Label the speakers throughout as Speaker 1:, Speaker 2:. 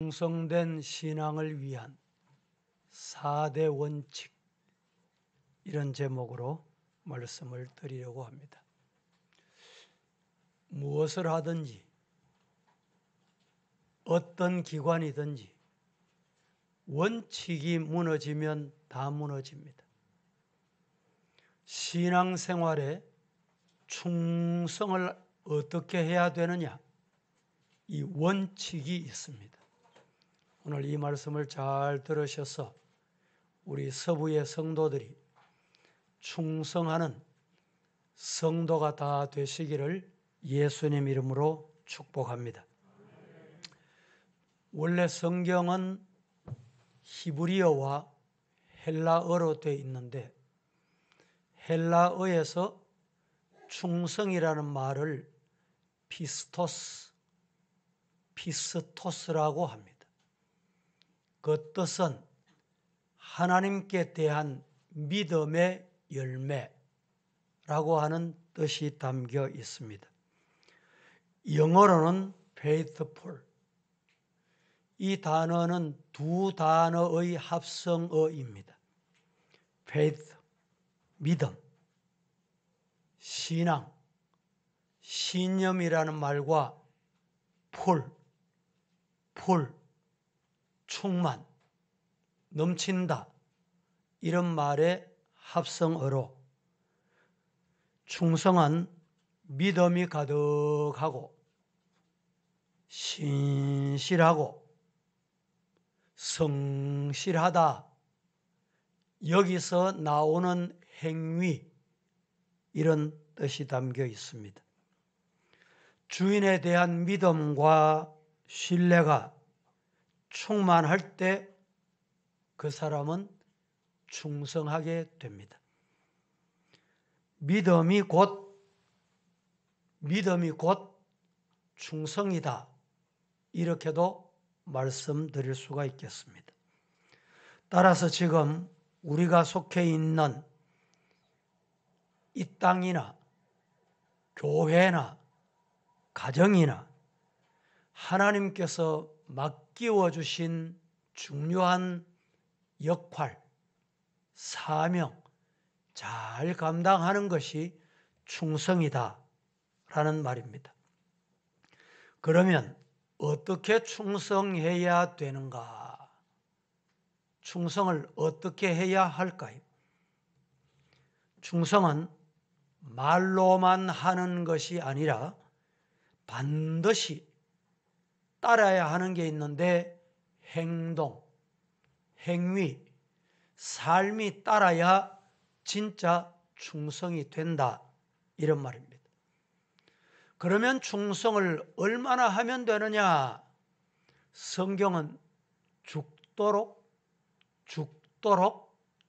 Speaker 1: 충성된 신앙을 위한 4대 원칙, 이런 제목으로 말씀을 드리려고 합니다. 무엇을 하든지 어떤 기관이든지 원칙이 무너지면 다 무너집니다. 신앙생활에 충성을 어떻게 해야 되느냐, 이 원칙이 있습니다. 오늘 이 말씀을 잘 들으셔서 우리 서부의 성도들이 충성하는 성도가 다 되시기를 예수님 이름으로 축복합니다. 원래 성경은 히브리어와 헬라어로 되어 있는데 헬라어에서 충성이라는 말을 피스토스라고 합니다. 그 뜻은 하나님께 대한 믿음의 열매라고 하는 뜻이 담겨 있습니다. 영어로는 faithful. 이 단어는 두 단어의 합성어입니다. faith, 믿음, 신앙, 신념이라는 말과 풀, 충만, 넘친다, 이런 말의 합성어로 충성은 믿음이 가득하고 신실하고 성실하다, 여기서 나오는 행위, 이런 뜻이 담겨 있습니다. 주인에 대한 믿음과 신뢰가 충만할 때 그 사람은 충성하게 됩니다. 믿음이 곧 충성이다, 이렇게도 말씀드릴 수가 있겠습니다. 따라서 지금 우리가 속해 있는 이 땅이나 교회나 가정이나 하나님께서 맡기워 주신 중요한 역할, 사명 잘 감당하는 것이 충성이다 라는 말입니다. 그러면 어떻게 충성해야 되는가? 충성을 어떻게 해야 할까요? 충성은 말로만 하는 것이 아니라 반드시 따라야 하는 게 있는데 행동, 행위, 삶이 따라야 진짜 충성이 된다, 이런 말입니다. 그러면 충성을 얼마나 하면 되느냐? 성경은 죽도록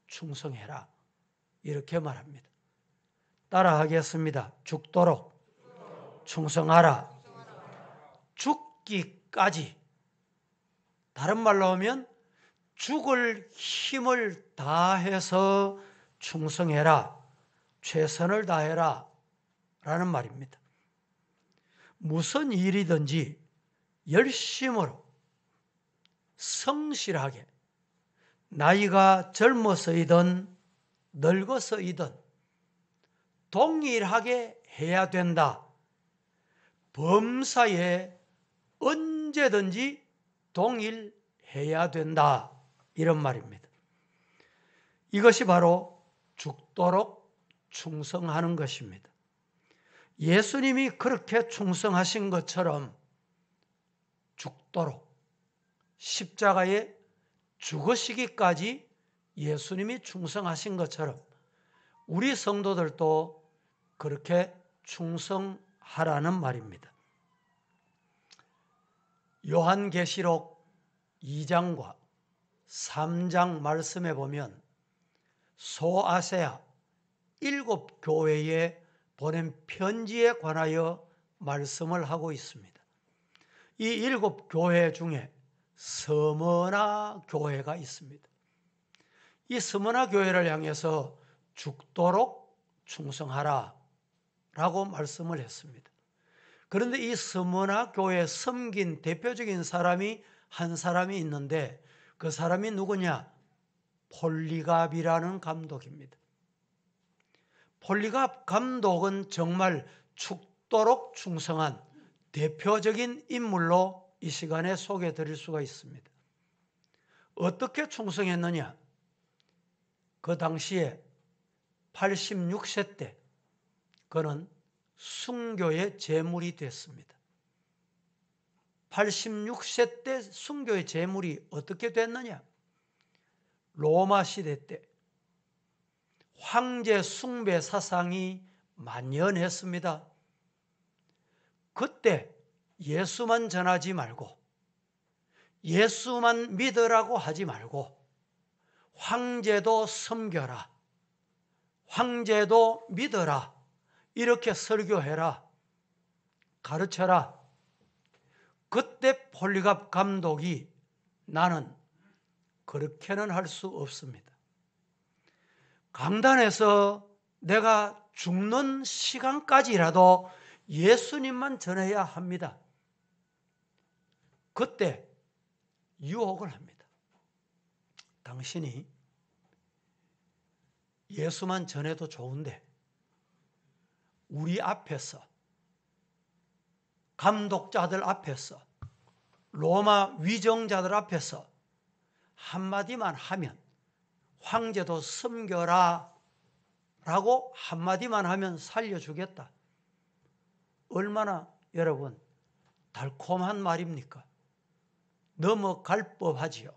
Speaker 1: 충성해라, 이렇게 말합니다. 따라 하겠습니다. 죽도록 충성하라. 죽기까지, 다른 말로 하면 죽을 힘을 다해서 충성해라, 최선을 다해라 라는 말입니다. 무슨 일이든지 열심으로 성실하게, 나이가 젊어서이든 늙어서이든 동일하게 해야 된다. 범사에 언제든지 동일해야 된다, 이런 말입니다. 이것이 바로 죽도록 충성하는 것입니다. 예수님이 그렇게 충성하신 것처럼 죽도록 십자가에 죽으시기까지 예수님이 충성하신 것처럼 우리 성도들도 그렇게 충성하라는 말입니다. 요한계시록 2장과 3장 말씀에 보면 소아세아 7교회에 보낸 편지에 관하여 말씀을 하고 있습니다. 이 7교회 중에 스무나 교회가 있습니다. 이 스무나 교회를 향해서 죽도록 충성하라 라고 말씀을 했습니다. 그런데 이 스무나 교회에 섬긴 대표적인 사람이 한 사람이 있는데 그 사람이 누구냐? 폴리갑이라는 감독입니다. 폴리갑 감독은 정말 죽도록 충성한 대표적인 인물로 이 시간에 소개해 드릴 수가 있습니다. 어떻게 충성했느냐? 그 당시에 86세 때 그는 순교의 제물이 됐습니다. 86세 때 순교의 제물이 어떻게 됐느냐? 로마 시대 때 황제 숭배 사상이 만연했습니다. 그때 예수만 전하지 말고 예수만 믿으라고 하지 말고 황제도 섬겨라, 황제도 믿어라, 이렇게 설교해라, 가르쳐라. 그때 폴리갑 감독이 나는 그렇게는 할 수 없습니다. 강단에서 내가 죽는 시간까지라도 예수님만 전해야 합니다. 그때 유혹을 합니다. 당신이 예수만 전해도 좋은데 우리 앞에서, 감독자들 앞에서, 로마 위정자들 앞에서 한마디만 하면, 황제도 섬겨라 라고 한마디만 하면 살려주겠다. 얼마나 여러분 달콤한 말입니까? 넘어갈 법하지요.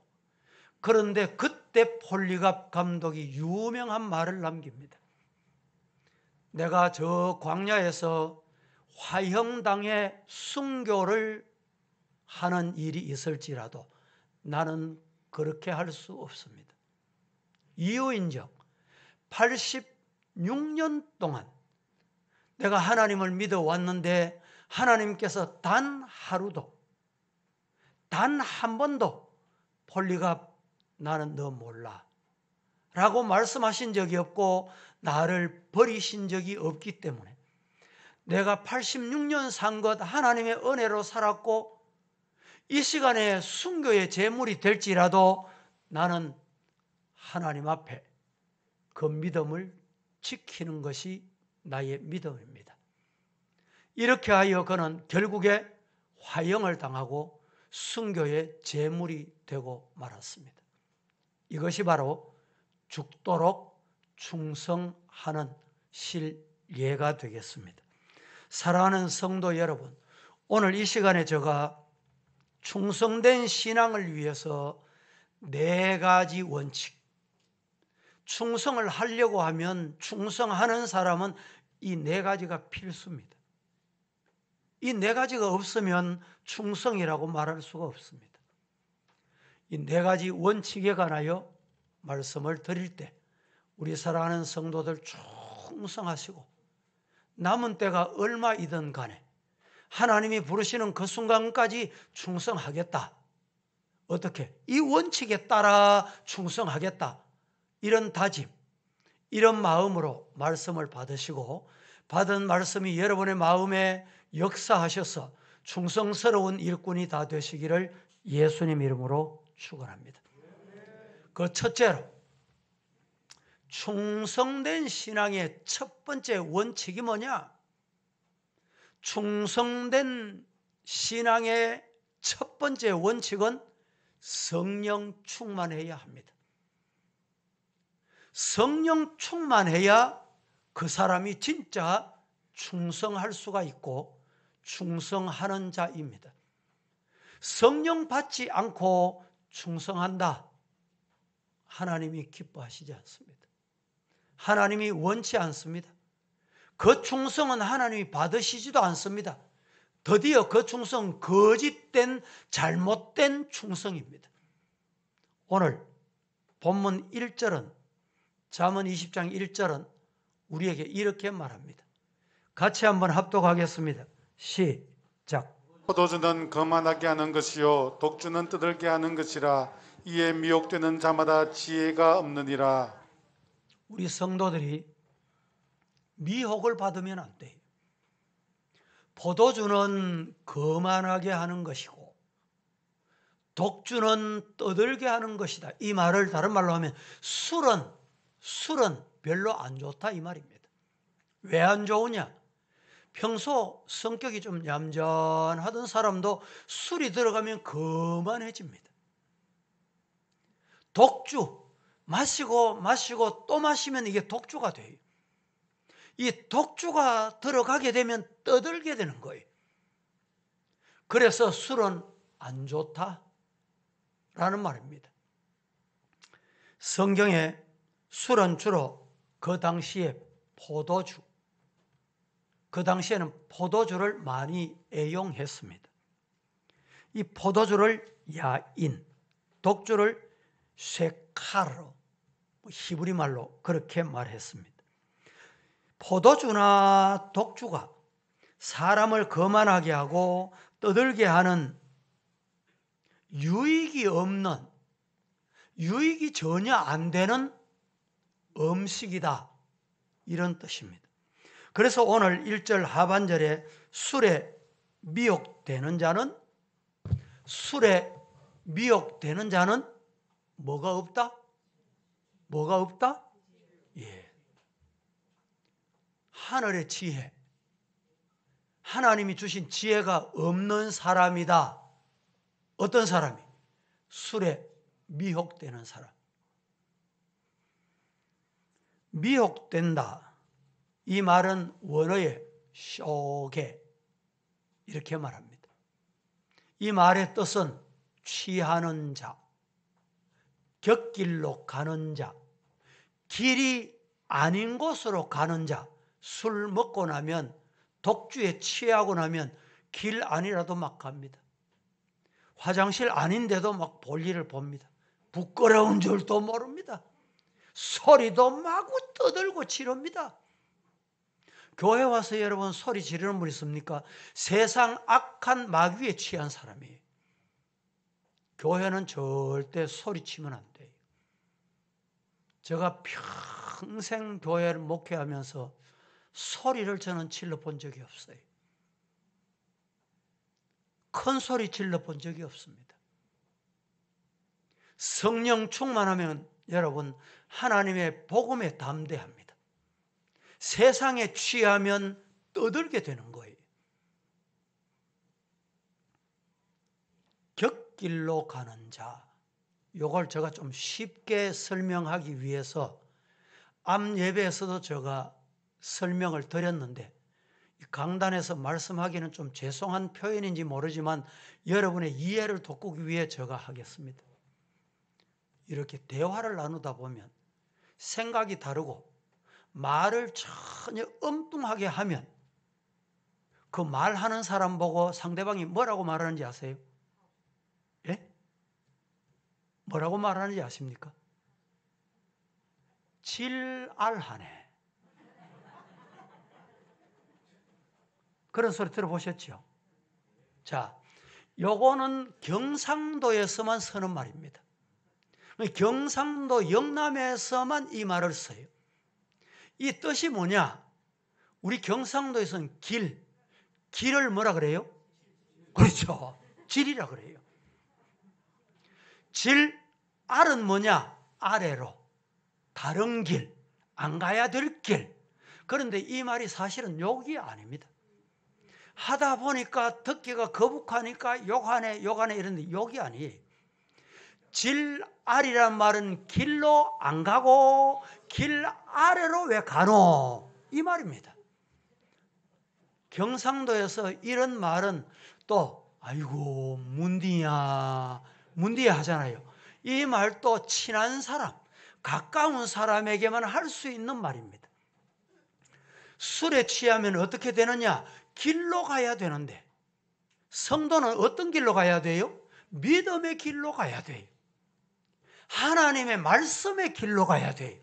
Speaker 1: 그런데 그때 폴리갑 감독이 유명한 말을 남깁니다. 내가 저 광야에서 화형당의 순교를 하는 일이 있을지라도 나는 그렇게 할 수 없습니다. 이유인즉 86년 동안 내가 하나님을 믿어왔는데 하나님께서 단 하루도, 단 한 번도 폴리갑 나는 너 몰라 라고 말씀하신 적이 없고 나를 버리신 적이 없기 때문에 내가 86년 산 것 하나님의 은혜로 살았고 이 시간에 순교의 제물이 될지라도 나는 하나님 앞에 그 믿음을 지키는 것이 나의 믿음입니다. 이렇게 하여 그는 결국에 화형을 당하고 순교의 제물이 되고 말았습니다. 이것이 바로 죽도록 충성하는 실예가 되겠습니다. 사랑하는 성도 여러분, 오늘 이 시간에 제가 충성된 신앙을 위해서 4가지 원칙, 충성을 하려고 하면 충성하는 사람은 이 4가지가 필수입니다. 이 4가지가 없으면 충성이라고 말할 수가 없습니다. 이 4가지 원칙에 관하여 말씀을 드릴 때 우리 사랑하는 성도들 충성하시고 남은 때가 얼마이든 간에 하나님이 부르시는 그 순간까지 충성하겠다. 어떻게? 이 원칙에 따라 충성하겠다. 이런 다짐, 이런 마음으로 말씀을 받으시고 받은 말씀이 여러분의 마음에 역사하셔서 충성스러운 일꾼이 다 되시기를 예수님 이름으로 축원합니다. 그 첫째로 충성된 신앙의 첫 번째 원칙이 뭐냐? 충성된 신앙의 첫 번째 원칙은 성령 충만해야 합니다. 성령 충만해야 그 사람이 진짜 충성할 수가 있고 충성하는 자입니다. 성령 받지 않고 충성한다. 하나님이 기뻐하시지 않습니다. 하나님이 원치 않습니다. 그 충성은 하나님이 받으시지도 않습니다. 드디어 그 충성은 거짓된 잘못된 충성입니다. 오늘 본문 1절은 잠언 20장 1절은 우리에게 이렇게 말합니다. 같이 한번 합독하겠습니다. 시작.
Speaker 2: 포도주는 거만하게 하는 것이요 독주는 떠들게 하는 것이라. 이에 미혹되는 자마다 지혜가 없느니라.
Speaker 1: 우리 성도들이 미혹을 받으면 안 돼요. 포도주는 거만하게 하는 것이고 독주는 떠들게 하는 것이다. 이 말을 다른 말로 하면 술은 별로 안 좋다 이 말입니다. 왜 안 좋으냐? 평소 성격이 좀 얌전하던 사람도 술이 들어가면 거만해집니다. 독주, 마시고 또 마시면 이게 독주가 돼요. 이 독주가 들어가게 되면 떠들게 되는 거예요. 그래서 술은 안 좋다라는 말입니다. 성경에 술은 주로 그 당시에 포도주, 그 당시에는 포도주를 많이 애용했습니다. 이 포도주를 야인, 독주를 쇠카로, 히브리 말로 그렇게 말했습니다. 포도주나 독주가 사람을 거만하게 하고 떠들게 하는 유익이 없는, 유익이 전혀 안 되는 음식이다, 이런 뜻입니다. 그래서 오늘 1절 하반절에 술에 미혹되는 자는 뭐가 없다? 뭐가 없다? 예. 하늘의 지혜, 하나님이 주신 지혜가 없는 사람이다. 어떤 사람이? 술에 미혹되는 사람. 미혹된다. 이 말은 원어의 쇼게 이렇게 말합니다. 이 말의 뜻은 취하는 자, 곁길로 가는 자, 길이 아닌 곳으로 가는 자. 술 먹고 나면, 독주에 취하고 나면 길 아니라도 막 갑니다. 화장실 아닌데도 막 볼일을 봅니다. 부끄러운 줄도 모릅니다. 소리도 마구 떠들고 지릅니다. 교회 와서 여러분 소리 지르는 분 있습니까? 세상 악한 마귀에 취한 사람이에요. 교회는 절대 소리치면 안 돼요. 제가 평생 교회를 목회하면서 소리를 저는 질러본 적이 없어요. 큰 소리 질러본 적이 없습니다. 성령 충만하면 여러분 하나님의 복음에 담대합니다. 세상에 취하면 떠들게 되는 거예요. 곁길로 가는 자, 이걸 제가 좀 쉽게 설명하기 위해서 암 예배에서도 제가 설명을 드렸는데 강단에서 말씀하기는 좀 죄송한 표현인지 모르지만 여러분의 이해를 돕기 위해 제가 하겠습니다. 이렇게 대화를 나누다 보면 생각이 다르고 말을 전혀 엉뚱하게 하면 그 말하는 사람 보고 상대방이 뭐라고 말하는지 아세요? 예? 뭐라고 말하는지 아십니까? 질알하네. 그런 소리 들어보셨죠? 자, 요거는 경상도에서만 쓰는 말입니다. 경상도 영남에서만 이 말을 써요. 이 뜻이 뭐냐? 우리 경상도에서는 길을 뭐라 그래요? 그렇죠. 질이라 그래요. 알은 뭐냐? 아래로. 다른 길, 안 가야 될 길. 그런데 이 말이 사실은 욕이 아닙니다. 하다 보니까 듣기가 거북하니까 욕하네 이런데 욕이 아니에요. 질알이란 말은 길로 안 가고 길 아래로 왜 가노? 이 말입니다. 경상도에서 이런 말은 또 아이고 문디야 하잖아요. 이 말도 친한 사람, 가까운 사람에게만 할 수 있는 말입니다. 술에 취하면 어떻게 되느냐? 길로 가야 되는데 성도는 어떤 길로 가야 돼요? 믿음의 길로 가야 돼요. 하나님의 말씀의 길로 가야 돼요.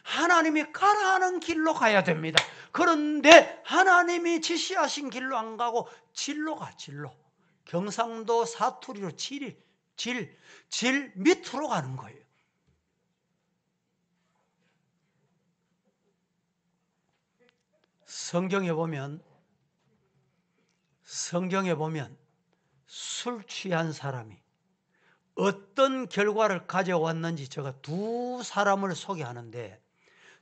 Speaker 1: 하나님이 가라 하는 길로 가야 됩니다. 그런데 하나님이 지시하신 길로 안 가고 질로 가, 질로. 경상도 사투리로 질 밑으로 가는 거예요. 성경에 보면 술 취한 사람이 어떤 결과를 가져왔는지 제가 두 사람을 소개하는데,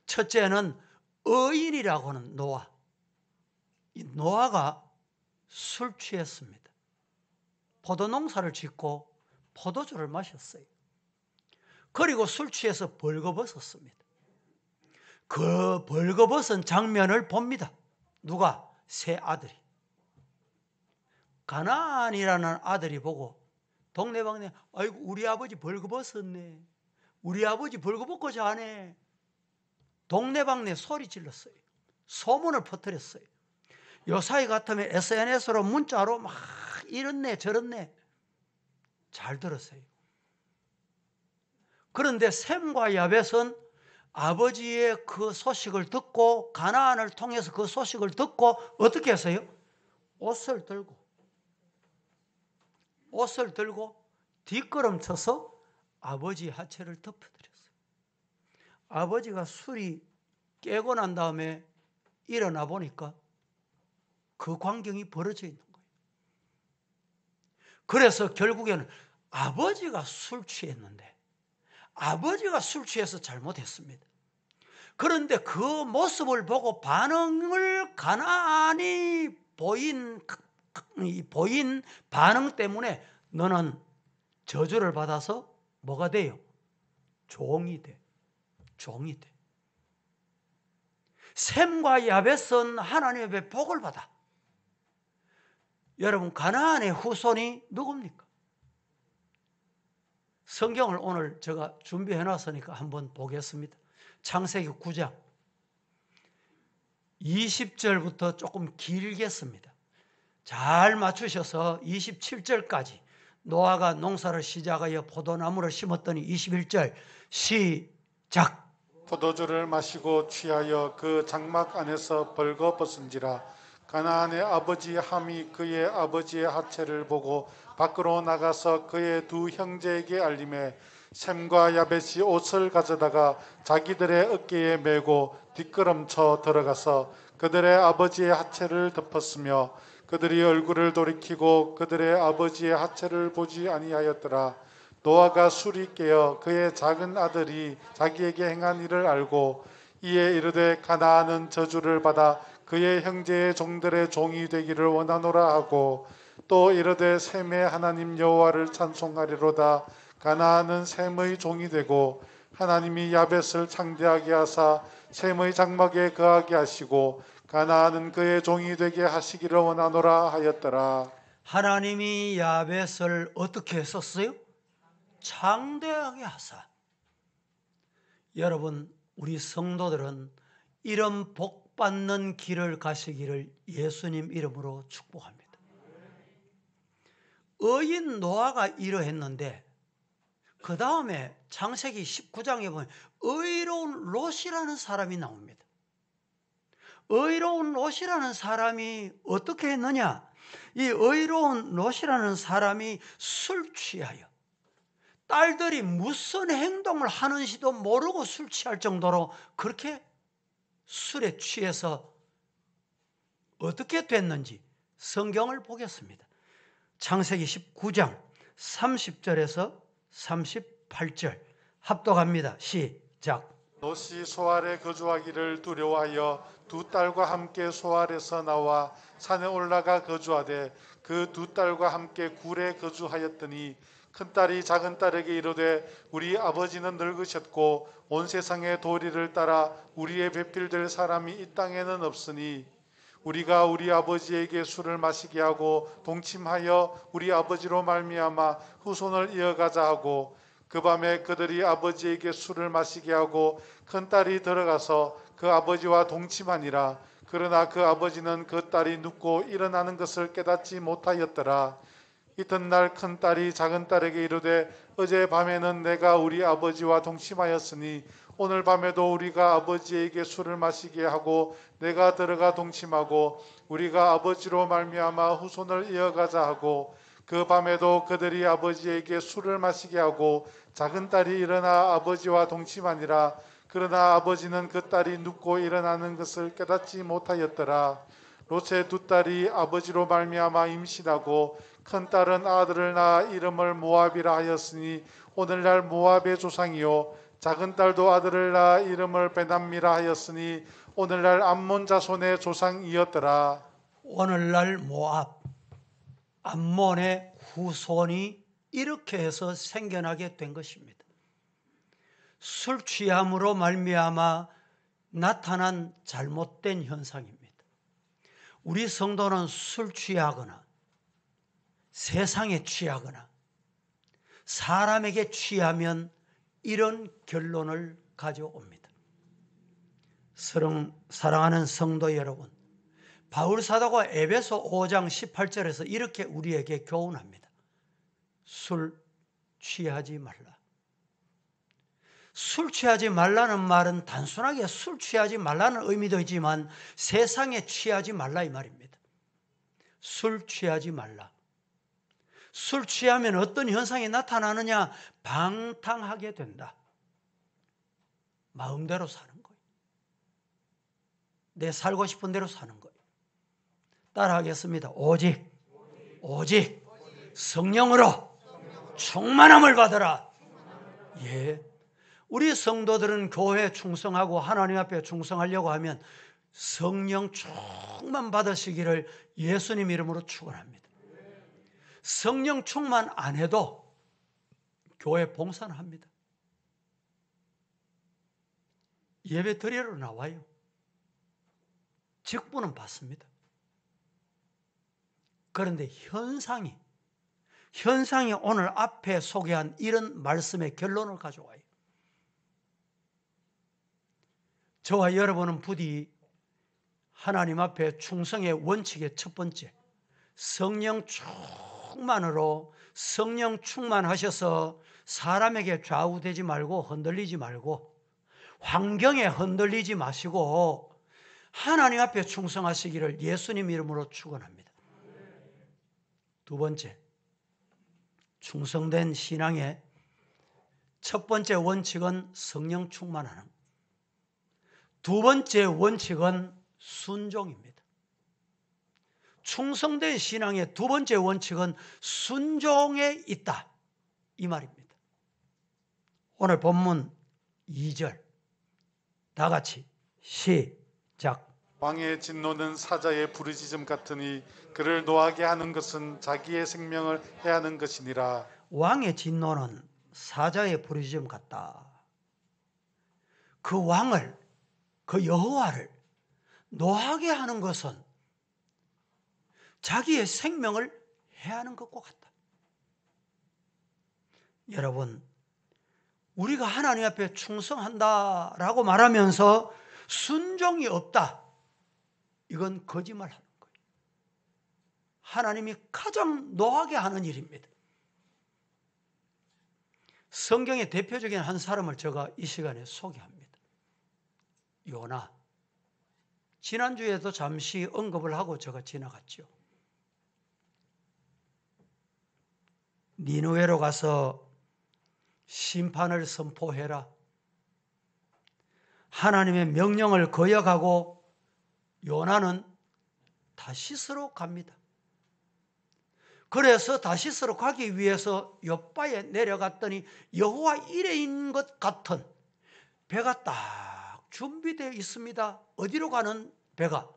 Speaker 1: 첫째는 의인이라고 하는 노아. 이 노아가 술 취했습니다. 포도농사를 짓고 포도주를 마셨어요. 그리고 술 취해서 벌거벗었습니다. 그 벌거벗은 장면을 봅니다. 누가? 세 아들이. 가나안이라는 아들이 보고 동네방네, 아이고 우리 아버지 벌거벗었네, 우리 아버지 벌거벗고 자네. 동네방네 소리 질렀어요. 소문을 퍼뜨렸어요. 요사이 같으면 SNS로 문자로 막 이렇네 저렇네. 잘 들었어요. 그런데 셈과 야벳은 아버지의 그 소식을 듣고, 가나안을 통해서 그 소식을 듣고 어떻게 했어요? 옷을 들고 뒷걸음쳐서 아버지 하체를 덮어드렸어요. 아버지가 술이 깨고 난 다음에 일어나 보니까 그 광경이 벌어져 있는 거예요. 그래서 결국에는 아버지가 술 취했는데, 아버지가 술 취해서 잘못했습니다. 그런데 그 모습을 보고 반응을 가나안이 보인 반응 때문에 너는 저주를 받아서 뭐가 돼요? 종이 돼. 셈과 야벳은 하나님의 복을 받아. 여러분, 가나안의 후손이 누굽니까? 성경을 오늘 제가 준비해 놨으니까 한번 보겠습니다. 창세기 9장 20절부터 조금 길겠습니다. 잘 맞추셔서 27절까지, 노아가 농사를 시작하여 포도나무를 심었더니 21절 시작.
Speaker 2: 포도주를 마시고 취하여 그 장막 안에서 벌거벗은지라. 가나안의 아버지 함이 그의 아버지의 하체를 보고 밖으로 나가서 그의 두 형제에게 알림해 셈과 야벳이 옷을 가져다가 자기들의 어깨에 메고 뒷걸음쳐 들어가서 그들의 아버지의 하체를 덮었으며 그들이 얼굴을 돌이키고 그들의 아버지의 하체를 보지 아니하였더라. 노아가 술이 깨어 그의 작은 아들이 자기에게 행한 일을 알고 이에 이르되 가나안은 저주를 받아 그의 형제의 종들의 종이 되기를 원하노라 하고, 또 이르되 셈의 하나님 여호와를 찬송하리로다. 가나안은 셈의 종이 되고 하나님이 야벳을 창대하게 하사 셈의 장막에 거하게 하시고 가나안은 그의 종이 되게 하시기를 원하노라 하였더라.
Speaker 1: 하나님이 야벳을 어떻게 했었어요? 창대하게 하사. 여러분, 우리 성도들은 이런 복 받는 길을 가시기를 예수님 이름으로 축복합니다. 의인 노아가 이러했는데, 그 다음에 창세기 19장에 보면 의로운 롯이라는 사람이 나옵니다. 의로운 롯이라는 사람이 어떻게 했느냐? 이 의로운 롯이라는 사람이 술 취하여, 딸들이 무슨 행동을 하는지도 모르고 술 취할 정도로 그렇게 술에 취해서 어떻게 됐는지 성경을 보겠습니다. 창세기 19장 30절에서 38절 합독합니다. 시작.
Speaker 2: 롯이 소알에 거주하기를 두려워하여 두 딸과 함께 소알에서 나와 산에 올라가 거주하되 그 두 딸과 함께 굴에 거주하였더니 큰딸이 작은딸에게 이르되 우리 아버지는 늙으셨고 온 세상의 도리를 따라 우리의 배필될 사람이 이 땅에는 없으니 우리가 우리 아버지에게 술을 마시게 하고 동침하여 우리 아버지로 말미암아 후손을 이어가자 하고, 그 밤에 그들이 아버지에게 술을 마시게 하고 큰딸이 들어가서 그 아버지와 동침하니라. 그러나 그 아버지는 그 딸이 눕고 일어나는 것을 깨닫지 못하였더라. 이튿날 큰딸이 작은딸에게 이르되 어제 밤에는 내가 우리 아버지와 동침하였으니 오늘 밤에도 우리가 아버지에게 술을 마시게 하고 내가 들어가 동침하고 우리가 아버지로 말미암아 후손을 이어가자 하고, 그 밤에도 그들이 아버지에게 술을 마시게 하고 작은딸이 일어나 아버지와 동침하니라. 그러나 아버지는 그 딸이 눕고 일어나는 것을 깨닫지 못하였더라. 롯의 두 딸이 아버지로 말미암아 임신하고 큰딸은 아들을 낳아 이름을 모압이라 하였으니 오늘날 모압의 조상이요 작은 딸도 아들을 낳아 이름을 베담미라 하였으니 오늘날 암몬 자손의 조상이었더라.
Speaker 1: 오늘날 모압, 암몬의 후손이 이렇게 해서 생겨나게 된 것입니다. 술 취함으로 말미암아 나타난 잘못된 현상입니다. 우리 성도는 술 취하거나 세상에 취하거나 사람에게 취하면 이런 결론을 가져옵니다. 사랑하는 성도 여러분, 바울 사도가 에베소 5장 18절에서 이렇게 우리에게 교훈합니다. 술 취하지 말라. 술 취하지 말라는 말은 단순하게 술 취하지 말라는 의미도 있지만 세상에 취하지 말라 이 말입니다. 술 취하지 말라. 술 취하면 어떤 현상이 나타나느냐? 방탕하게 된다. 마음대로 사는 거예요. 내 살고 싶은 대로 사는 거예요. 따라하겠습니다. 오직 성령으로 충만함을 받으라. 예. 우리 성도들은 교회에 충성하고 하나님 앞에 충성하려고 하면 성령 충만 받으시기를 예수님 이름으로 축원합니다. 성령 충만 안 해도 교회 봉사는 합니다. 예배 드리러 나와요. 직분은 받습니다. 그런데 현상이 오늘 앞에 소개한 이런 말씀의 결론을 가져와요. 저와 여러분은 부디 하나님 앞에 충성의 원칙의 첫 번째, 성령 충만으로 성령 충만하셔서 사람에게 좌우되지 말고 흔들리지 말고 환경에 흔들리지 마시고 하나님 앞에 충성하시기를 예수님 이름으로 축원합니다. 두 번째, 충성된 신앙의 첫 번째 원칙은 성령 충만하는 것. 두 번째 원칙은 순종입니다. 충성된 신앙의 두 번째 원칙은 순종에 있다 이 말입니다. 오늘 본문 2절 다 같이 시작.
Speaker 2: 왕의 진노는 사자의 부르짖음 같으니 그를 노하게 하는 것은 자기의 생명을 해하는 것이니라.
Speaker 1: 왕의 진노는 사자의 부르짖음 같다. 그 왕을, 그 여호와를 노하게 하는 것은 자기의 생명을 해하는 것과 같다. 여러분, 우리가 하나님 앞에 충성한다라고 말하면서 순종이 없다. 이건 거짓말하는 거예요. 하나님이 가장 노하게 하는 일입니다. 성경의 대표적인 한 사람을 제가 이 시간에 소개합니다. 요나. 지난주에도 잠시 언급을 하고 제가 지나갔죠. 니느웨로 가서 심판을 선포해라. 하나님의 명령을 거역하고 요나는 다시스로 갑니다. 그래서 다시스로 가기 위해서 욥바에 내려갔더니 여호와 이레인 것 같은 배가 딱 준비되어 있습니다. 어디로 가는 배가?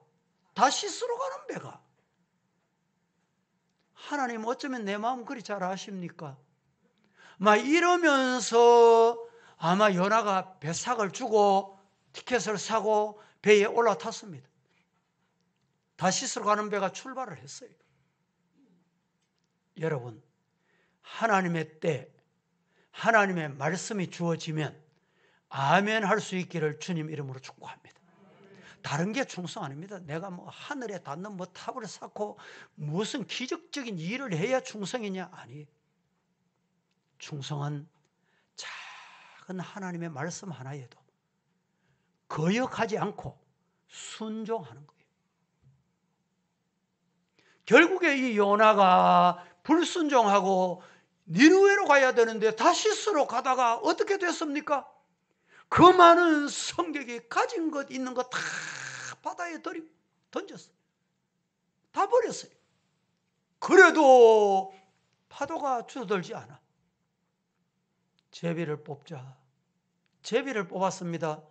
Speaker 1: 다시스로 가는 배가. 하나님 어쩌면 내 마음 그리 잘 아십니까? 막 이러면서 아마 요나가 배삭을 주고 티켓을 사고 배에 올라탔습니다. 다시스로 가는 배가 출발을 했어요. 여러분, 하나님의 때, 하나님의 말씀이 주어지면 아멘 할 수 있기를 주님 이름으로 축복합니다. 다른 게 충성 아닙니다. 내가 뭐 하늘에 닿는 뭐 탑을 쌓고 무슨 기적적인 일을 해야 충성이냐? 아니. 충성은 작은 하나님의 말씀 하나에도 거역하지 않고 순종하는 거예요. 결국에 이 요나가 불순종하고 니느웨로 가야 되는데 다시스로 가다가 어떻게 됐습니까? 그 많은 성객이 가진 것 있는 것 다 바다에 던졌어요. 다 버렸어요. 그래도 파도가 줄어들지 않아. 제비를 뽑자. 제비를 뽑았습니다.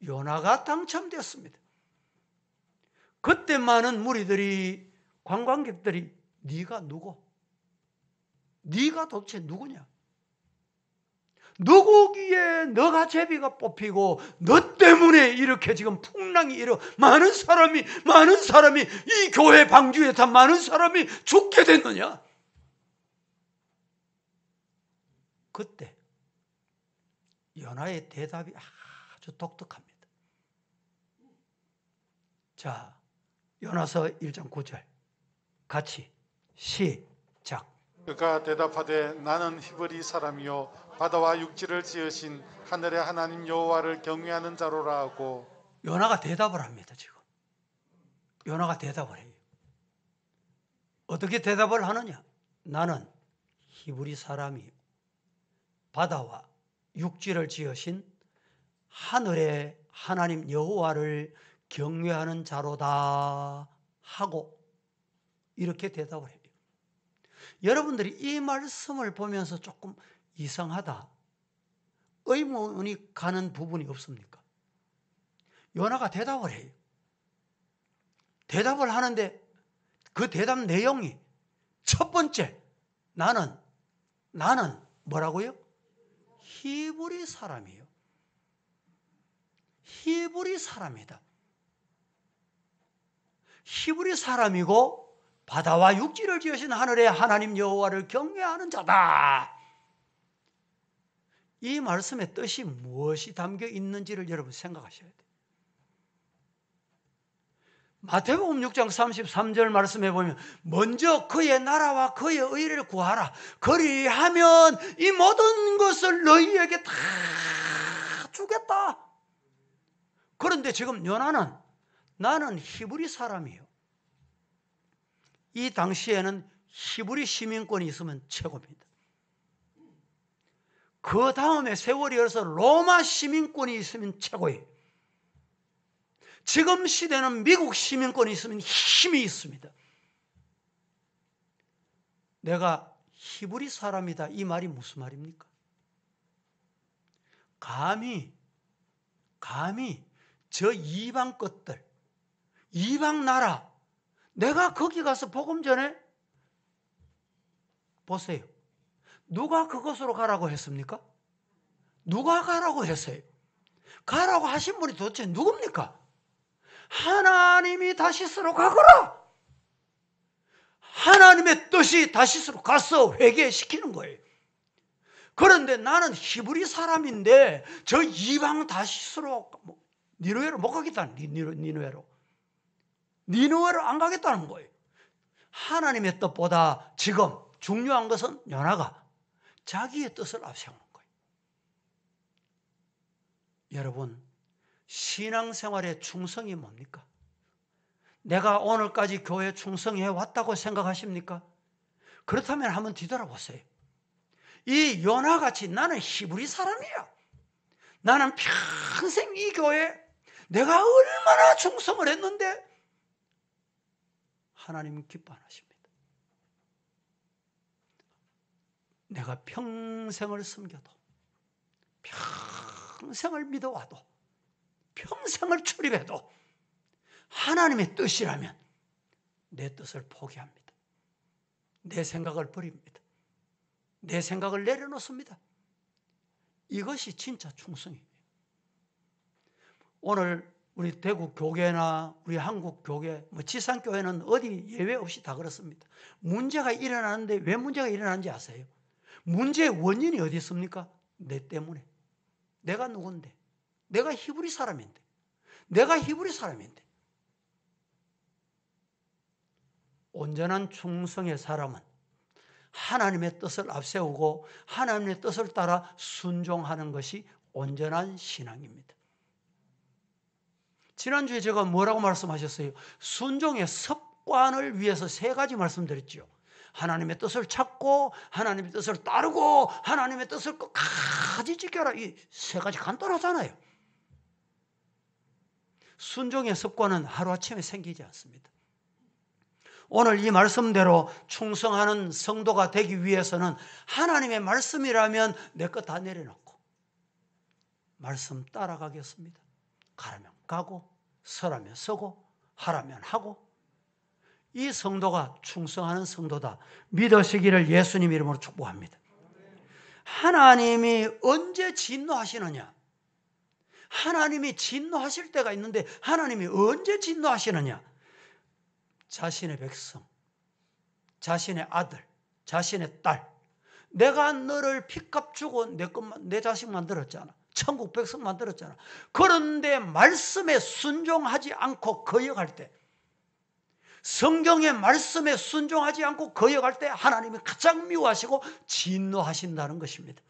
Speaker 1: 요나가 당첨되었습니다. 그때 많은 무리들이, 관광객들이 네가 누구? 네가 도대체 누구냐? 누구기에 너가 제비가 뽑히고 너 때문에 이렇게 지금 풍랑이 일어 많은 사람이 이 교회 방주에 다 많은 사람이 죽게 됐느냐? 그때 요나의 대답이 아주 독특합니다. 자, 요나서 1장 9절 같이 시작.
Speaker 2: 그가 대답하되 나는 히브리 사람이요 바다와 육지를 지으신 하늘의 하나님 여호와를 경외하는 자로라 하고.
Speaker 1: 요나가 대답을 합니다. 지금 요나가 대답을 해요. 어떻게 대답을 하느냐? 나는 히브리 사람이요 바다와 육지를 지으신 하늘의 하나님 여호와를 경외하는 자로다 하고 이렇게 대답을 해요. 여러분들이 이 말씀을 보면서 조금 이상하다, 의문이 가는 부분이 없습니까? 요나가 대답을 해요. 대답을 하는데 그 대답 내용이 첫 번째, 나는 뭐라고요? 히브리 사람이에요. 히브리 사람이다. 히브리 사람이고 바다와 육지를 지으신 하늘의 하나님 여호와를 경외하는 자다. 이 말씀의 뜻이 무엇이 담겨 있는지를 여러분 생각하셔야 돼요. 마태복음 6장 33절 말씀해 보면 먼저 그의 나라와 그의 의를 구하라. 그리하면 이 모든 것을 너희에게 다 주겠다. 그런데 지금 요나는 나는 히브리 사람이에요. 이 당시에는 히브리 시민권이 있으면 최고입니다. 그 다음에 세월이 흘러서 로마 시민권이 있으면 최고예요. 지금 시대는 미국 시민권이 있으면 힘이 있습니다. 내가 히브리 사람이다, 이 말이 무슨 말입니까? 감히 저 이방 것들, 이방 나라, 내가 거기 가서 복음 전해? 보세요. 누가 그곳으로 가라고 했습니까? 누가 가라고 했어요? 가라고 하신 분이 도대체 누굽니까? 하나님이 다시스로 가거라. 하나님의 뜻이 다시스로 가서 회개시키는 거예요. 그런데 나는 히브리 사람인데 저 이방 다시스로 니느웨로 못 가겠다. 니느웨로 안 가겠다는 거예요. 하나님의 뜻보다 지금 중요한 것은 요나가 자기의 뜻을 앞세우는 거예요. 여러분, 신앙생활의 충성이 뭡니까? 내가 오늘까지 교회에 충성해 왔다고 생각하십니까? 그렇다면 한번 뒤돌아보세요. 이 요나같이 나는 히브리 사람이야. 나는 평생 이 교회에 내가 얼마나 충성을 했는데 하나님 기뻐 안 하십니다. 내가 평생을 섬겨도, 평생을 믿어와도, 평생을 출입해도 하나님의 뜻이라면 내 뜻을 포기합니다. 내 생각을 버립니다. 내 생각을 내려놓습니다. 이것이 진짜 충성이에요. 오늘 우리 대구 교계나 우리 한국 교계, 지상교회는 어디 예외 없이 다 그렇습니다. 문제가 일어나는데 왜 문제가 일어나는지 아세요? 문제의 원인이 어디 있습니까? 내 때문에. 내가 누군데? 내가 히브리 사람인데. 온전한 충성의 사람은 하나님의 뜻을 앞세우고 하나님의 뜻을 따라 순종하는 것이 온전한 신앙입니다. 지난주에 제가 뭐라고 말씀하셨어요? 순종의 습관을 위해서 3가지 말씀드렸죠. 하나님의 뜻을 찾고 하나님의 뜻을 따르고 하나님의 뜻을 끝까지 지켜라. 이 3가지 간단하잖아요. 순종의 습관은 하루아침에 생기지 않습니다. 오늘 이 말씀대로 충성하는 성도가 되기 위해서는 하나님의 말씀이라면 내 것 다 내려놓고 말씀 따라가겠습니다. 가라면 가고 서라면 서고 하라면 하고, 이 성도가 충성하는 성도다 믿으시기를 예수님 이름으로 축복합니다. 하나님이 언제 진노하시느냐? 하나님이 진노하실 때가 있는데 하나님이 언제 진노하시느냐? 자신의 백성, 자신의 아들, 자신의 딸, 내가 너를 핏값 주고 내 자식 만들었잖아. 천국 백성 만들었잖아. 그런데 말씀에 순종하지 않고 거역할 때, 성경의 말씀에 순종하지 않고 거역할 때 하나님이 가장 미워하시고 진노하신다는 것입니다.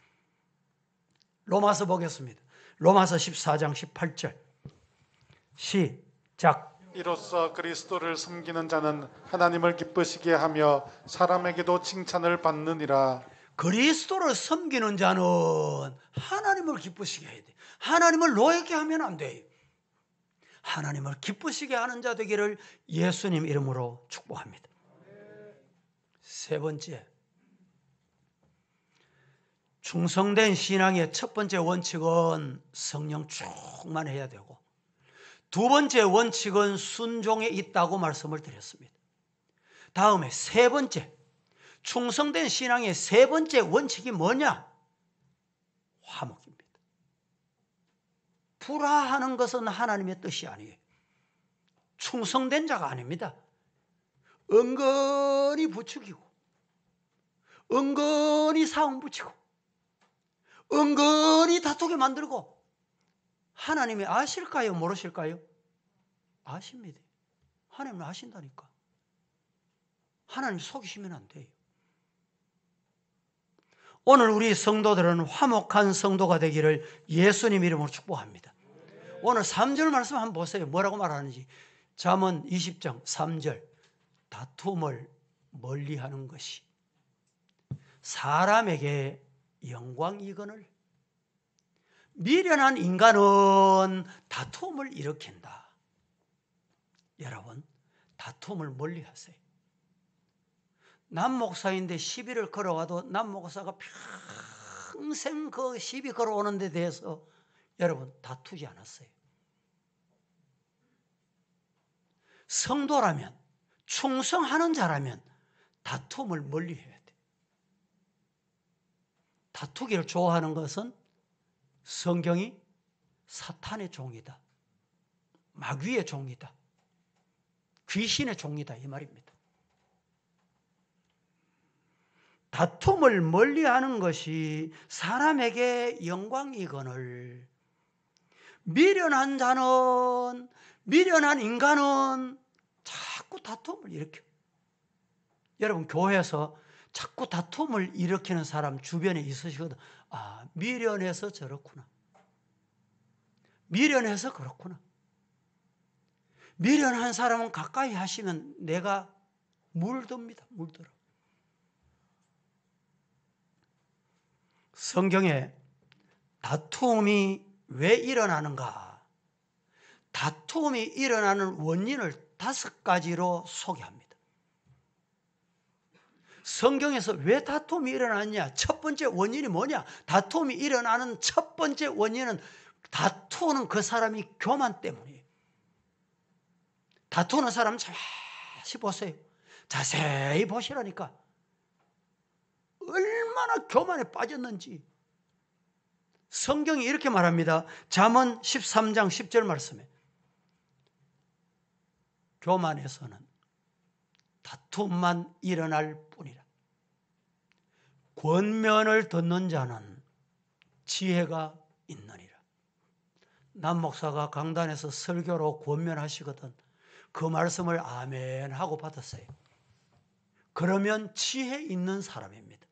Speaker 1: 로마서 보겠습니다. 로마서 14장 18절 시작.
Speaker 2: 이로써 그리스도를 섬기는 자는 하나님을 기쁘시게 하며 사람에게도 칭찬을 받느니라.
Speaker 1: 그리스도를 섬기는 자는 하나님을 기쁘시게 해야 돼. 하나님을 노예게 하면 안 돼. 하나님을 기쁘시게 하는 자 되기를 예수님 이름으로 축복합니다. 세 번째, 충성된 신앙의 첫 번째 원칙은 성령 충만해야 되고, 두 번째 원칙은 순종에 있다고 말씀을 드렸습니다. 다음에 세 번째, 충성된 신앙의 세 번째 원칙이 뭐냐? 화목입니다. 불화하는 것은 하나님의 뜻이 아니에요. 충성된 자가 아닙니다. 은근히 부추기고, 은근히 사응 붙이고, 은근히 다투게 만들고, 하나님이 아실까요? 모르실까요? 아십니다. 하나님은 아신다니까. 하나님 속이시면 안 돼요. 오늘 우리 성도들은 화목한 성도가 되기를 예수님 이름으로 축복합니다. 오늘 3절 말씀 한번 보세요. 뭐라고 말하는지. 잠언 20장 3절. 다툼을 멀리하는 것이 사람에게 영광이거늘 미련한 인간은 다툼을 일으킨다. 여러분, 다툼을 멀리하세요. 남 목사인데 시비를 걸어와도 남 목사가 평생 그 시비 걸어오는 데 대해서 여러분 다투지 않았어요. 성도라면, 충성하는 자라면 다툼을 멀리해야 돼. 다투기를 좋아하는 것은 성경이 사탄의 종이다, 마귀의 종이다, 귀신의 종이다 이 말입니다. 다툼을 멀리하는 것이 사람에게 영광이거늘 미련한 자는, 미련한 인간은 자꾸 다툼을 일으켜. 여러분 교회에서 자꾸 다툼을 일으키는 사람 주변에 있으시거든. 아, 미련해서 저렇구나. 미련해서 그렇구나. 미련한 사람은 가까이 하시면 내가 물듭니다. 물들어. 성경에 다툼이 왜 일어나는가? 다툼이 일어나는 원인을 5가지로 소개합니다. 성경에서 왜 다툼이 일어났냐? 첫 번째 원인이 뭐냐? 다툼이 일어나는 첫 번째 원인은 다투는 그 사람이 교만 때문이에요. 다투는 사람 자세히 보세요. 자세히 보시라니까. 얼마나 교만에 빠졌는지. 성경이 이렇게 말합니다. 잠언 13장 10절 말씀에 교만에서는 다툼만 일어날 뿐이라. 권면을 듣는 자는 지혜가 있느니라. 남 목사가 강단에서 설교로 권면하시거든. 그 말씀을 아멘 하고 받았어요. 그러면 지혜 있는 사람입니다.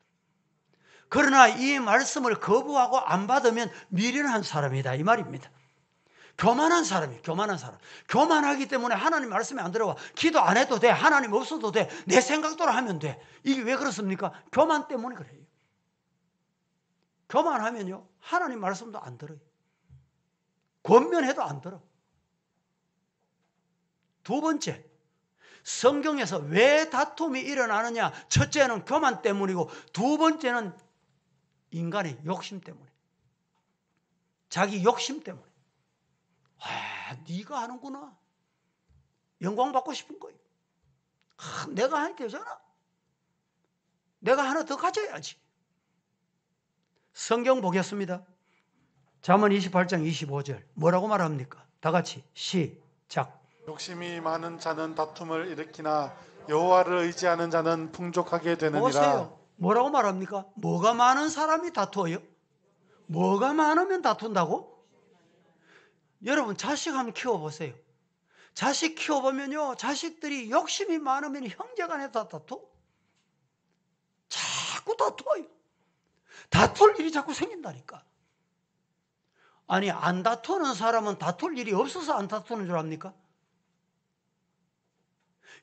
Speaker 1: 그러나 이 말씀을 거부하고 안 받으면 미련한 사람이다 이 말입니다. 교만한 사람이 교만한 사람. 교만하기 때문에 하나님 말씀에 안 들어와. 기도 안 해도 돼. 하나님 없어도 돼. 내 생각대로 하면 돼. 이게 왜 그렇습니까? 교만 때문에 그래요. 교만하면요 하나님 말씀도 안 들어요. 권면해도 안 들어. 두 번째, 성경에서 왜 다툼이 일어나느냐? 첫째는 교만 때문이고 두 번째는 인간의 욕심 때문에. 자기 욕심 때문에. 네가 하는구나. 영광 받고 싶은 거예요. 내가 하니까 되잖아. 내가 하나 더 가져야지. 성경 보겠습니다. 잠언 28장 25절 뭐라고 말합니까? 다 같이 시작.
Speaker 2: 욕심이 많은 자는 다툼을 일으키나 여호와를 의지하는 자는 풍족하게 되느니라.
Speaker 1: 보세요. 뭐라고 말합니까? 뭐가 많은 사람이 다투어요? 뭐가 많으면 다툰다고? 여러분 자식 한번 키워보세요. 자식 키워보면요, 자식들이 욕심이 많으면 형제간에 다투. 자꾸 다투어요. 다툴 일이 자꾸 생긴다니까. 아니, 안 다투는 사람은 다툴 일이 없어서 안 다투는 줄 압니까?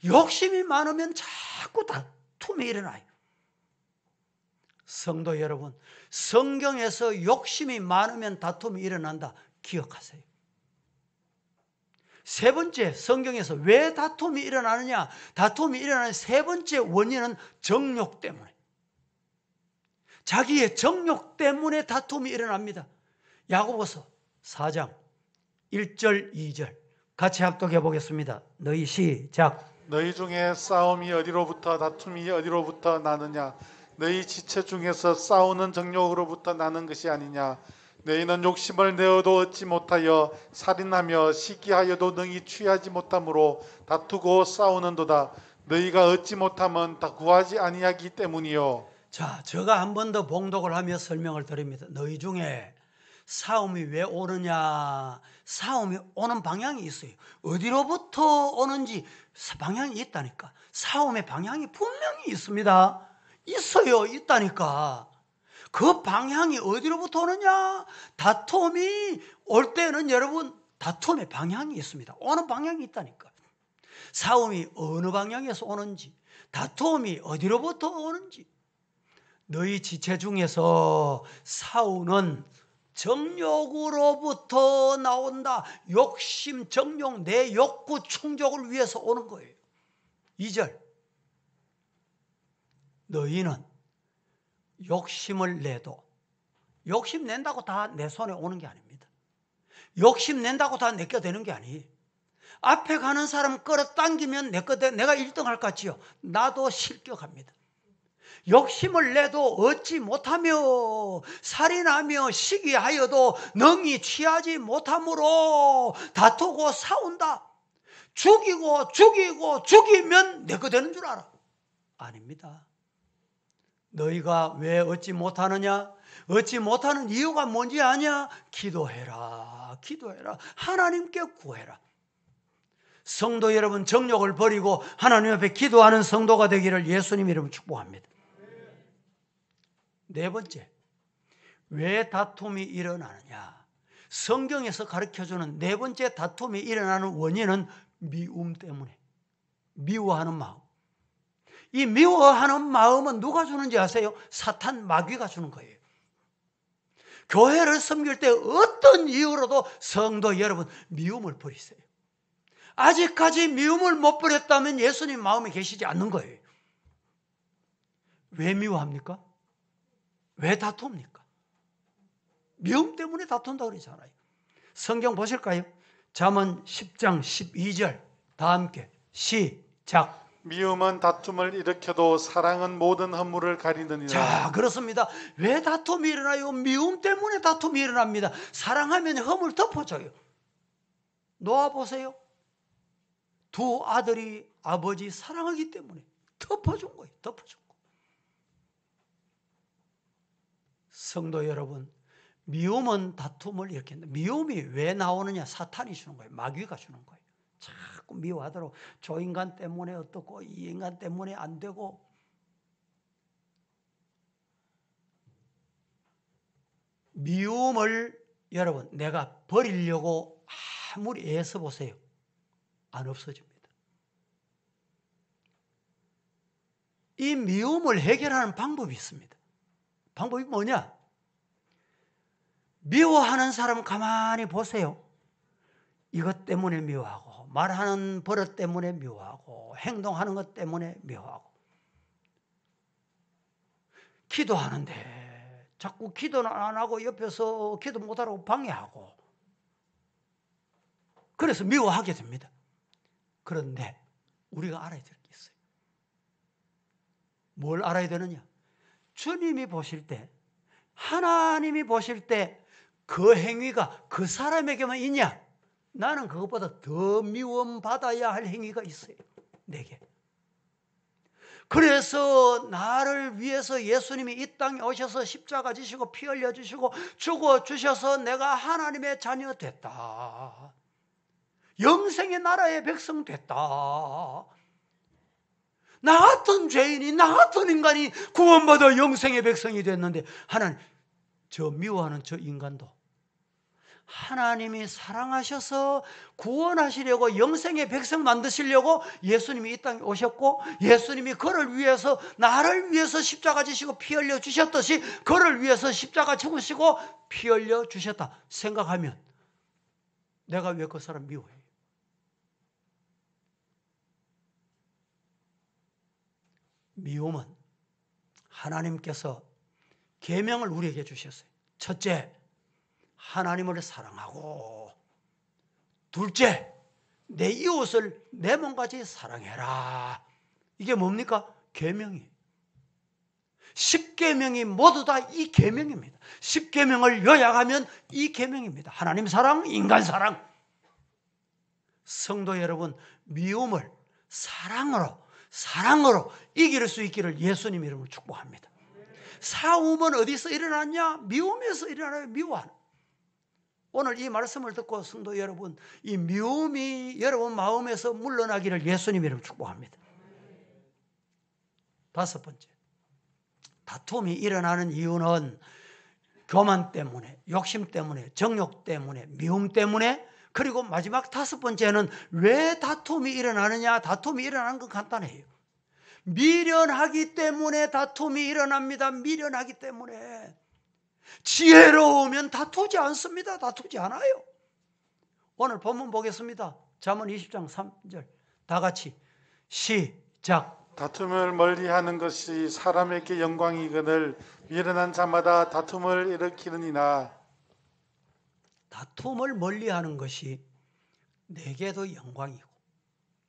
Speaker 1: 욕심이 많으면 자꾸 다툼이 일어나요. 성도 여러분, 성경에서 욕심이 많으면 다툼이 일어난다. 기억하세요. 세 번째, 성경에서 왜 다툼이 일어나느냐? 다툼이 일어나는 세 번째 원인은 정욕 때문에. 자기의 정욕 때문에 다툼이 일어납니다. 야고보서 4장 1절 2절 같이 합독해 보겠습니다. 너희 시작.
Speaker 2: 너희 중에 싸움이 어디로부터 다툼이 어디로부터 나느냐? 너희 지체 중에서 싸우는 정욕으로부터 나는 것이 아니냐? 너희는 욕심을 내어도 얻지 못하여 살인하며 시기하여도 능히 취하지 못함으로 다투고 싸우는도다. 너희가 얻지 못하면 다 구하지 아니하기 때문이요.
Speaker 1: 자, 제가 한 번 더 봉독을 하며 설명을 드립니다. 너희 중에 싸움이 왜 오느냐? 싸움이 오는 방향이 있어요. 어디로부터 오는지 방향이 있다니까. 싸움의 방향이 분명히 있습니다. 있어요. 있다니까. 그 방향이 어디로부터 오느냐? 다툼이 올 때는 여러분, 다툼의 방향이 있습니다. 오는 방향이 있다니까. 싸움이 어느 방향에서 오는지, 다툼이 어디로부터 오는지. 너희 지체 중에서 싸우는 정욕으로부터 나온다. 욕심, 정욕, 내 욕구 충족을 위해서 오는 거예요. 2절. 너희는 욕심을 내도, 욕심 낸다고 다 내 손에 오는 게 아닙니다. 욕심 낸다고 다 내 거 되는 게 아니에요. 앞에 가는 사람 끌어당기면 내가 1등 할 것 같지요? 나도 실격합니다. 욕심을 내도 얻지 못하며 살인하며 시기하여도 능히 취하지 못함으로 다투고 싸운다. 죽이면 내 거 되는 줄 알아. 아닙니다. 너희가 왜 얻지 못하느냐? 얻지 못하는 이유가 뭔지 아냐? 기도해라. 하나님께 구해라. 성도 여러분, 정욕을 버리고 하나님 앞에 기도하는 성도가 되기를 예수님 이름으로 축복합니다. 네 번째, 왜 다툼이 일어나느냐? 성경에서 가르쳐주는 네 번째 다툼이 일어나는 원인은 미움 때문에. 미워하는 마음. 이 미워하는 마음은 누가 주는지 아세요? 사탄, 마귀가 주는 거예요. 교회를 섬길 때 어떤 이유로도 성도 여러분, 미움을 버리세요. 아직까지 미움을 못 버렸다면 예수님 마음에 계시지 않는 거예요. 왜 미워합니까? 왜 다툽니까? 미움 때문에 다툰다고 그러잖아요. 성경 보실까요? 잠언 10장 12절 다 함께 시작.
Speaker 2: 미움은 다툼을 일으켜도 사랑은 모든 허물을 가리느니라.
Speaker 1: 자, 그렇습니다. 왜 다툼이 일어나요? 미움 때문에 다툼이 일어납니다. 사랑하면 허물 덮어줘요. 놓아보세요. 두 아들이 아버지 사랑하기 때문에 덮어준 거예요. 덮어준 거. 성도 여러분, 미움은 다툼을 일으킨다. 미움이 왜 나오느냐? 사탄이 주는 거예요. 마귀가 주는 거예요. 자꾸 미워하도록 저 인간 때문에 어떻고 이 인간 때문에 안 되고. 미움을 여러분 내가 버리려고 아무리 애써 보세요. 안 없어집니다. 이 미움을 해결하는 방법이 있습니다. 방법이 뭐냐? 미워하는 사람 가만히 보세요. 이것 때문에 미워하고, 말하는 버릇 때문에 미워하고, 행동하는 것 때문에 미워하고, 기도하는데 자꾸 기도는 안 하고 옆에서 기도 못하라고 방해하고, 그래서 미워하게 됩니다. 그런데 우리가 알아야 될 게 있어요. 뭘 알아야 되느냐? 주님이 보실 때, 하나님이 보실 때 그 행위가 그 사람에게만 있냐? 나는 그것보다 더 미움받아야 할 행위가 있어요, 내게. 그래서 나를 위해서 예수님이 이 땅에 오셔서 십자가 지시고 피 흘려 주시고 죽어 주셔서 내가 하나님의 자녀 됐다, 영생의 나라의 백성 됐다, 나 같은 죄인이, 나 같은 인간이 구원받아 영생의 백성이 됐는데, 하나님, 저 미워하는 저 인간도 하나님이 사랑하셔서 구원하시려고 영생의 백성 만드시려고 예수님이 이 땅에 오셨고, 예수님이 그를 위해서, 나를 위해서 십자가 지시고 피 흘려 주셨듯이 그를 위해서 십자가 죽으시고 피 흘려 주셨다 생각하면 내가 왜 그 사람 미워해요? 미움은 하나님께서 계명을 우리에게 주셨어요. 첫째, 하나님을 사랑하고, 둘째, 내 이웃을 내 몸같이 사랑해라. 이게 뭡니까? 계명이에요. 10계명이 모두 다 이 계명입니다. 10계명을 요약하면 이 계명입니다. 하나님 사랑, 인간 사랑. 성도 여러분, 미움을 사랑으로 이길 수 있기를 예수님 이름으로 축복합니다. 싸움은 어디서 일어났냐? 미움에서 일어나요. 미워하는. 오늘 이 말씀을 듣고 성도 여러분, 이 미움이 여러분 마음에서 물러나기를 예수님 이름으로 축복합니다. 다섯 번째, 다툼이 일어나는 이유는 교만 때문에, 욕심 때문에, 정욕 때문에, 미움 때문에, 그리고 마지막 다섯 번째는 왜 다툼이 일어나느냐? 다툼이 일어나는 건 간단해요. 미련하기 때문에 다툼이 일어납니다. 미련하기 때문에. 지혜로우면 다투지 않습니다. 다투지 않아요. 오늘 본문 보겠습니다. 잠언 20장 3절 다 같이 시작.
Speaker 2: 다툼을 멀리하는 것이 사람에게 영광이거늘 미련한 자마다 다툼을 일으키느니라.
Speaker 1: 다툼을 멀리하는 것이 내게도 영광이고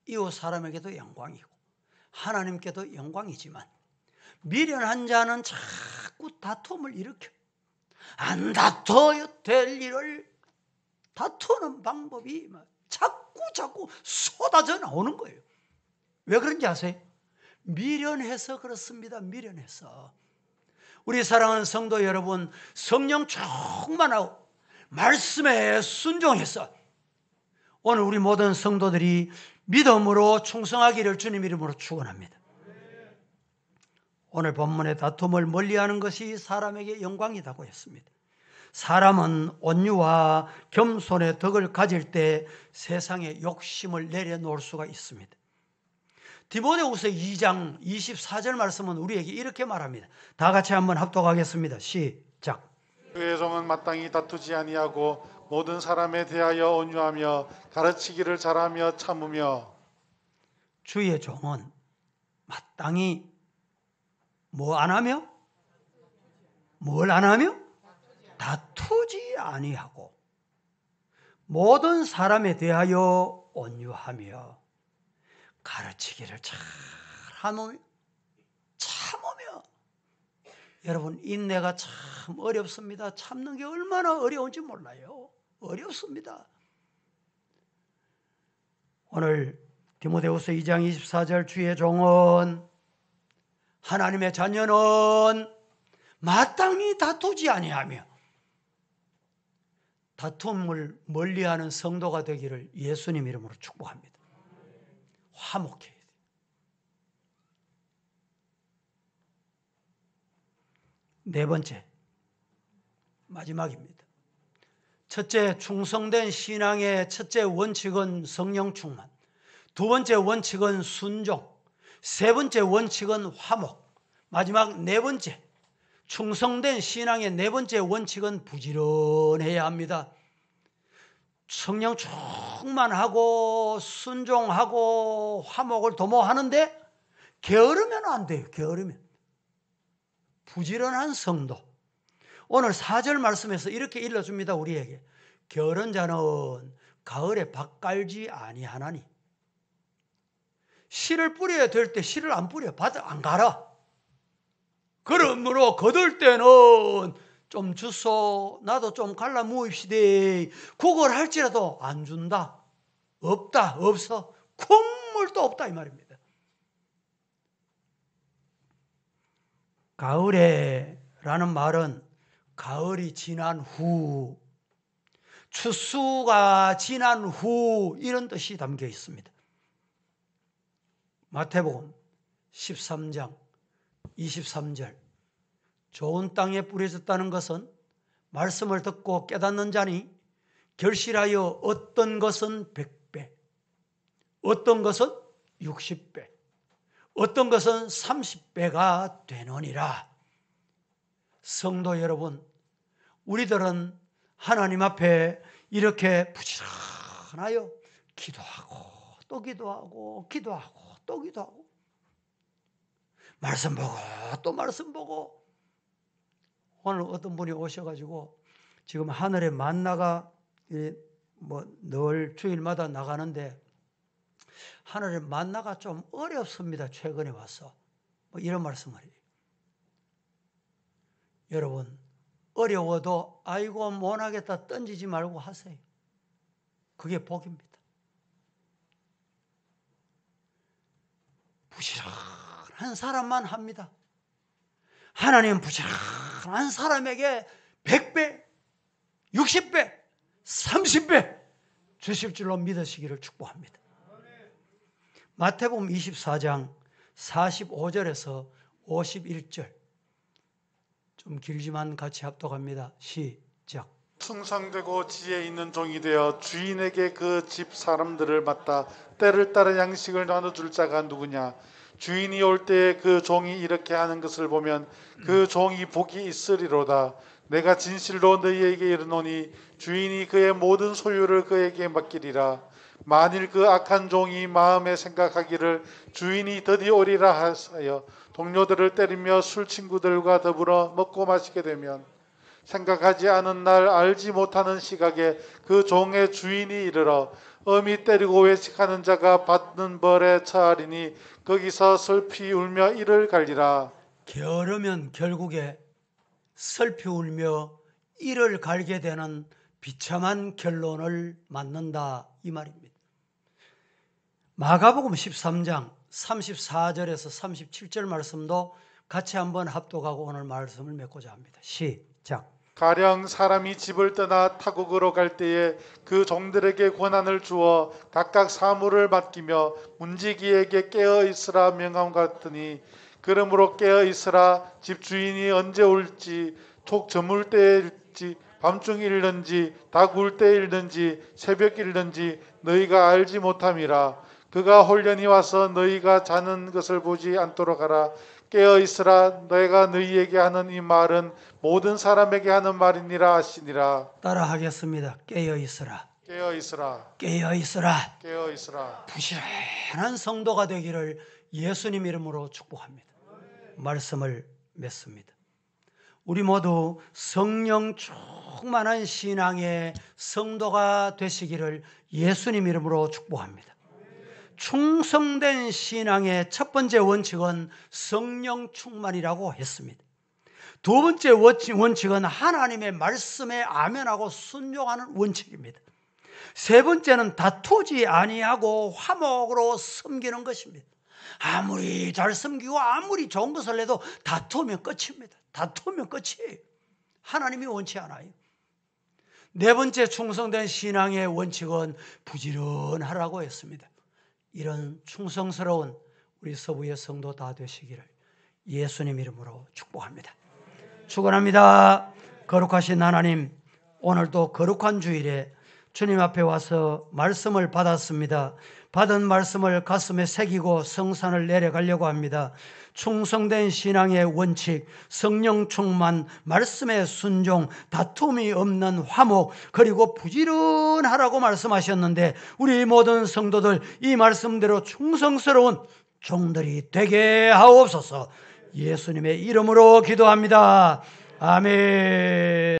Speaker 1: 이웃 사람에게도 영광이고 하나님께도 영광이지만, 미련한 자는 자꾸 다툼을 일으켜 안 다퉈야 될 일을 다투는 방법이 자꾸 쏟아져 나오는 거예요. 왜 그런지 아세요? 미련해서 그렇습니다. 미련해서. 우리 사랑하는 성도 여러분, 성령 충만하고 말씀에 순종해서 오늘 우리 모든 성도들이 믿음으로 충성하기를 주님 이름으로 축원합니다. 오늘 본문의 다툼을 멀리하는 것이 사람에게 영광이라고 했습니다. 사람은 온유와 겸손의 덕을 가질 때 세상의 욕심을 내려놓을 수가 있습니다. 디모데후서 2장 24절 말씀은 우리에게 이렇게 말합니다. 다 같이 한번 합독하겠습니다. 시작.
Speaker 2: 주의 종은 마땅히 다투지 아니하고 모든 사람에 대하여 온유하며 가르치기를 잘하며 참으며.
Speaker 1: 주의 종은 마땅히 뭐 안 하며? 뭘 안 하며? 다투지 아니하고 모든 사람에 대하여 온유하며 가르치기를 잘하며 참으며. 여러분, 인내가 참 어렵습니다. 참는 게 얼마나 어려운지 몰라요. 어렵습니다. 오늘 디모데후서 2장 24절 주의 종은, 하나님의 자녀는 마땅히 다투지 아니하며 다툼을 멀리하는 성도가 되기를 예수님 이름으로 축복합니다. 화목해야 돼요. 네 번째, 마지막입니다. 첫째, 충성된 신앙의 첫째 원칙은 성령 충만. 두 번째 원칙은 순종. 세 번째 원칙은 화목. 마지막 네 번째, 충성된 신앙의 네 번째 원칙은 부지런해야 합니다. 성령 충만하고 순종하고 화목을 도모하는데 게으르면 안 돼요. 게으르면. 부지런한 성도. 오늘 4절 말씀에서 이렇게 일러줍니다. 우리에게. 게으른 자는 가을에 밭 갈지 아니하나니. 씨를 뿌려야 될 때 씨를 안 뿌려. 밭 안 갈아. 그러므로 거둘 때는 좀 주소, 나도 좀 갈라 모읍시대. 그걸 할지라도 안 준다. 없다. 없어. 콧물도 없다 이 말입니다. 가을에라는 말은 가을이 지난 후, 추수가 지난 후 이런 뜻이 담겨 있습니다. 마태복음 13장 23절 좋은 땅에 뿌려졌다는 것은 말씀을 듣고 깨닫는 자니 결실하여 어떤 것은 100배, 어떤 것은 60배, 어떤 것은 30배가 되느니라. 성도 여러분, 우리들은 하나님 앞에 이렇게 부지런하여 기도하고 또 기도하고 기도하고 또 기도하고 말씀 보고 또 말씀 보고. 오늘 어떤 분이 오셔가지고 지금 하늘에 만나가 늘 주일마다 나가는데 하늘에 만나가 좀 어렵습니다. 최근에 와서 이런 말씀을 해요. 여러분 어려워도 아이고 못하겠다 던지지 말고 하세요. 그게 복입니다. 부지런한 사람만 합니다. 하나님은 부지런한 사람에게 100배, 60배, 30배 주실 줄로 믿으시기를 축복합니다. 마태복음 24장 45절에서 51절 좀 길지만 같이 합독합니다. 시작.
Speaker 2: 충성되고 지혜 있는 종이 되어 주인에게 그 집 사람들을 맡아 때를 따라 양식을 나눠줄 자가 누구냐. 주인이 올 때에 그 종이 이렇게 하는 것을 보면 그 종이 복이 있으리로다. 내가 진실로 너희에게 이르노니 주인이 그의 모든 소유를 그에게 맡기리라. 만일 그 악한 종이 마음에 생각하기를 주인이 드디어 오리라 하여 동료들을 때리며 술 친구들과 더불어 먹고 마시게 되면 생각하지 않은 날 알지 못하는 시각에 그 종의 주인이 이르러 엄히 때리고 외식하는 자가 받는 벌에 처하리니 거기서 슬피 울며 이를 갈리라.
Speaker 1: 게으르면 결국에 슬피 울며 이를 갈게 되는 비참한 결론을 맞는다 이 말입니다. 마가복음 13장 34절에서 37절 말씀도 같이 한번 합독하고 오늘 말씀을 맺고자 합니다. 시작.
Speaker 2: 가령 사람이 집을 떠나 타국으로 갈 때에 그 종들에게 권한을 주어 각각 사물을 맡기며 문지기에게 깨어 있으라 명함 같으니 그러므로 깨어 있으라. 집 주인이 언제 올지 톡 저물 때일지 밤중 일는지 다 굴 때 일는지 새벽 일는지 너희가 알지 못함이라. 그가 홀련히 와서 너희가 자는 것을 보지 않도록 하라. 깨어 있으라. 내가 너희에게 하는 이 말은 모든 사람에게 하는 말이니라 하시니라.
Speaker 1: 따라 하겠습니다. 깨어 있으라.
Speaker 2: 깨어 있으라.
Speaker 1: 깨어 있으라.
Speaker 2: 깨어 있으라.
Speaker 1: 부지런한 성도가 되기를 예수님 이름으로 축복합니다. 말씀을 맺습니다. 우리 모두 성령 충만한 신앙의 성도가 되시기를 예수님 이름으로 축복합니다. 충성된 신앙의 첫 번째 원칙은 성령 충만이라고 했습니다. 두 번째 원칙은 하나님의 말씀에 아멘하고 순종하는 원칙입니다. 세 번째는 다투지 아니하고 화목으로 섬기는 것입니다. 아무리 잘 섬기고 아무리 좋은 것을 해도 다투면 끝입니다. 다투면 끝이에요. 하나님이 원치 않아요. 네 번째 충성된 신앙의 원칙은 부지런하라고 했습니다. 이런 충성스러운 우리 서부의 성도 다 되시기를 예수님 이름으로 축복합니다. 축원합니다. 거룩하신 하나님, 오늘도 거룩한 주일에 주님 앞에 와서 말씀을 받았습니다. 받은 말씀을 가슴에 새기고 성산을 내려가려고 합니다. 충성된 신앙의 원칙, 성령 충만, 말씀의 순종, 다툼이 없는 화목, 그리고 부지런하라고 말씀하셨는데 우리 모든 성도들 이 말씀대로 충성스러운 종들이 되게 하옵소서. 예수님의 이름으로 기도합니다. 아멘.